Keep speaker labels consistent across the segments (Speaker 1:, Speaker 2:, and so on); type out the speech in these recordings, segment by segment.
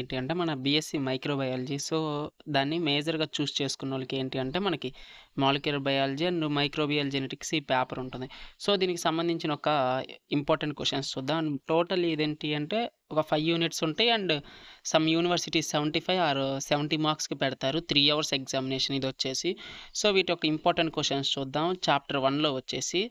Speaker 1: ఏంటి అంటే మన బీఎస్సీ మైక్రోబయాలజీ. సో, దాన్ని మేజర్‌గా చూజ్ చేసుకున్నోళ్ళకి ఏంటి అంటే మనకి molecular biology and microbial genetics ఈ పేపర్ ఉంటుంది. సో, దీనికి సంబంధించిన ఒక ఇంపార్టెంట్ క్వెషన్స్ చూద్దాం. టోటల్ ఇదేంటి అంటే ఒక 5 యూనిట్స్ ఉంటాయి అండ్ సమ్ యూనివర్సిటీస్ 75 ఆర్ 70 మార్క్స్‌కి పెడతారు. 3 అవర్స్ ఎగ్జామినేషన్ ఇదొచ్చేసి. సో, వీటి యొక్క ఇంపార్టెంట్ క్వెషన్స్ చూద్దాం. చాప్టర్ 1లో వచ్చేసి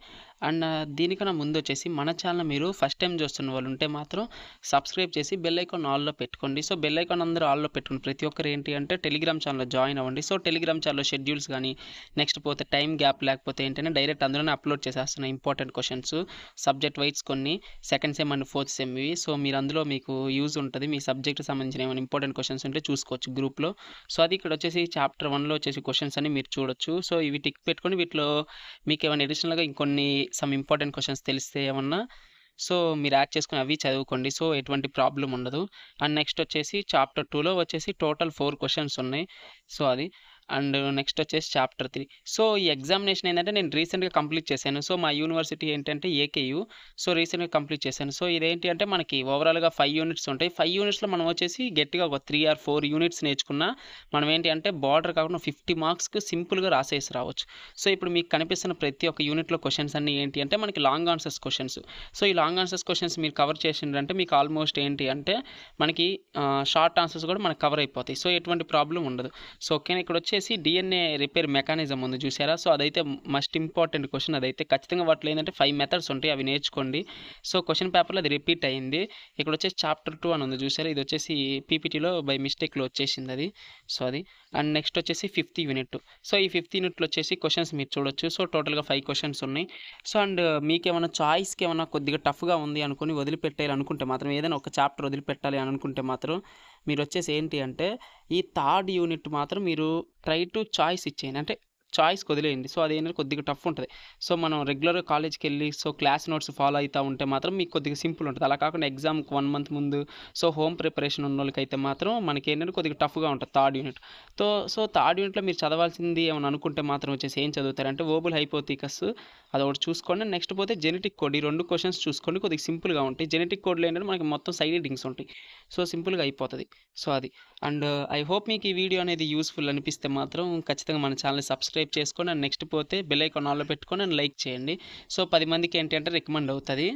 Speaker 1: అండ్ దీనికన్నా ముందొచ్చేసి మన ఛానల్ మీరు ఫస్ట్ టైం చూస్తున్న వాళ్ళు ఉంటే మాత్రం సబ్స్క్రైబ్ చేసి బెల్ ఐకాన్ ఆల్‌లో పెట్టుకోండి. సో, బెల్ ఐకాన్ అందరూ ఆల్‌లో పెట్టుకోండి. ప్రతి ఒక్కరు ఏంటి అంటే టెలిగ్రామ్ ఛానల్‌లో జాయిన్ అవ్వండి. సో, టెలిగ్రామ్ ఛానల్‌లో షెడ్యూల్స్ గానీ, నెక్స్ట్ పోతే టైం గ్యాప్ లేకపోతే ఏంటంటే డైరెక్ట్ అందులోనే అప్లోడ్ చేసేస్తున్నా ఇంపార్టెంట్ క్వెషన్స్. సబ్జెక్ట్ వైస్ కొన్ని సెకండ్ సెమ్ అండ్ ఫోర్త్ సెమ్‌వి. సో, మీరు అందులో మీకు యూజ్ ఉంటది. మీ సబ్జెక్ట్‌కి సంబంధించిన ఏమైనా ఇంపార్టెంట్ క్వెషన్స్ ఉంటే చూసుకోవచ్చు గ్రూప్‌లో. సో, అది ఇక్కడ వచ్చేసి చాప్టర్ 1లో వచ్చేసి క్వెషన్స్ అన్ని మీరు చూడొచ్చు. సో, ఇవి టిక్ పెట్టుకొని వీటిలో మీకేమైనా అడిషనల్‌గా ఇంకొన్ని సమ్ ఇంపార్టెంట్ క్వెషన్స్ తెలిస్తే ఏమన్నా సో, మీరు యాడ్ చేసుకొని అవి చదువుకోండి. సో, ఎటువంటి ప్రాబ్లమ్ ఉండదు. అండ్ నెక్స్ట్ వచ్చేసి చాప్టర్ 2లో వచ్చేసి టోటల్ 4 క్వెషన్స్ ఉన్నాయి. సో, అది అండ్ నెక్స్ట్ వచ్చేసి చాప్టర్ 3. సో, ఈ ఎగ్జామినేషన్ ఏందంటే నేను రీసెంట్‌గా కంప్లీట్ చేశాను. సో, మా యూనివర్సిటీ ఏంటంటే ఏకేయూ. సో, రీసెంట్‌గా కంప్లీట్ చేశాను. సో, ఇదేంటి అంటే మనకి ఓవరాల్‌గా 5 యూనిట్స్ ఉంటాయి. 5 యూనిట్స్‌లో మనం వచ్చేసి గట్టిగా ఒక 3 ఆర్ 4 యూనిట్స్ నేర్చుకున్నా మనం ఏంటి అంటే బార్డర్ కాకుండా 50 మార్క్స్‌కి సింపుల్‌గా రాసేసి రావచ్చు. సో, ఇప్పుడు మీకు కనిపిస్తున్న ప్రతి ఒక్క యూనిట్‌లో క్వెషన్స్ అన్నీ ఏంటి అంటే మనకి లాంగ్ ఆన్సర్స్ క్వెషన్స్. సో, ఈ లాంగ్ ఆన్సర్స్ క్వెషన్స్ మీరు కవర్ చేసిండ్రంటే మీకు ఆల్మోస్ట్ ఏంటి అంటే మనకి షార్ట్ ఆన్సర్స్ కూడా మనకు కవర్ అయిపోతాయి. సో, ఎటువంటి ప్రాబ్లమ్ ఉండదు. సో, ఓకేనా. ఇక్కడ వచ్చేసి డీఎన్ఏ రిపేర్ మెకానిజం ఉంది చూసారా. సో, అదైతే మస్ట్ ఇంపార్టెంట్ క్వెషన్. అదైతే ఖచ్చితంగా వాటిలో ఏంటంటే 5 మెథడ్స్ ఉంటాయి. అవి నేర్చుకోండి. సో, క్వెషన్ పేపర్‌లో అది రిపీట్ అయింది. ఇక్కడ వచ్చేసి చాప్టర్ 2 అని ఉంది చూసారా. ఇది వచ్చేసి పీపీటీలో బై మిస్టేక్‌లో వచ్చేసింది అది. సో, అది అండ్ నెక్స్ట్ వచ్చేసి 5th యూనిట్. సో, ఈ 5th యూనిట్‌లో వచ్చేసి క్వెషన్స్ మీరు చూడొచ్చు. సో, టోటల్‌గా 5 క్వెషన్స్ ఉన్నాయి. సో, అండ్ మీకేమన్నా చాయిస్‌కి ఏమన్నా కొద్దిగా టఫ్‌గా ఉంది అనుకుని వదిలిపెట్టేయాలి అనుకుంటే మాత్రం ఏదైనా ఒక చాప్టర్ వదిలిపెట్టాలి అని అనుకుంటే మాత్రం మీరు వచ్చేసి ఏంటి అంటే ఈ థర్డ్ యూనిట్ మాత్రం మీరు ట్రై టు చాయిస్ ఇచ్చేయండి. అంటే చాయిస్‌కి వదిలేయండి. సో, అదేంటంటే కొద్దిగా టఫ్ ఉంటది. సో, మనం రెగ్యులర్‌గా కాలేజ్‌కెళ్ళి సో, క్లాస్ నోట్స్ ఫాలో అయితా ఉంటే మాత్రం మీకు కొద్దిగా సింపుల్ ఉంటది. అలా కాకుండా ఎగ్జామ్‌కి 1 మంత్ ముందు సో, హోమ్ ప్రిపరేషన్ ఉన్నోళ్ళకైతే మాత్రం మనకేంటంటే కొద్దిగా టఫ్‌గా ఉంటది థర్డ్ యూనిట్. సో, థర్డ్ యూనిట్‌లో మీరు చదవాల్సింది ఏమన్నా అనుకుంటే మాత్రం వచ్చేసి ఏం చదువుతారంటే ఓబుల్ హైపోథికస్ అదొకటి చూసుకోండి. నెక్స్ట్ పోతే జెనెటిక్ కోడ్. ఈ 2 క్వెషన్స్ చూసుకోండి. కొద్దిగా సింపుల్‌గా ఉంటాయి. జెనెటిక్ కోడ్‌లో ఏంటంటే మనకి మొత్తం సైడ్ హెడ్డింగ్స్ ఉంటాయి. సో, సింపుల్‌గా అయిపోతది. సో, అది అండ్ ఐ హోప్ మీకు ఈ వీడియో అనేది యూజ్‌ఫుల్ అనిపిస్తే మాత్రం ఖచ్చితంగా మన ఛానల్‌ని సబ్స్క్రైబ్ చేసుకొని అండ్ నెక్స్ట్ పోతే బెల్ ఐకాన్ ఆన్‌లో పెట్టుకొని అండ్ లైక్ చేయండి. సో, 10 మందికి ఏంటి అంటే రికమెండ్ అవుతది.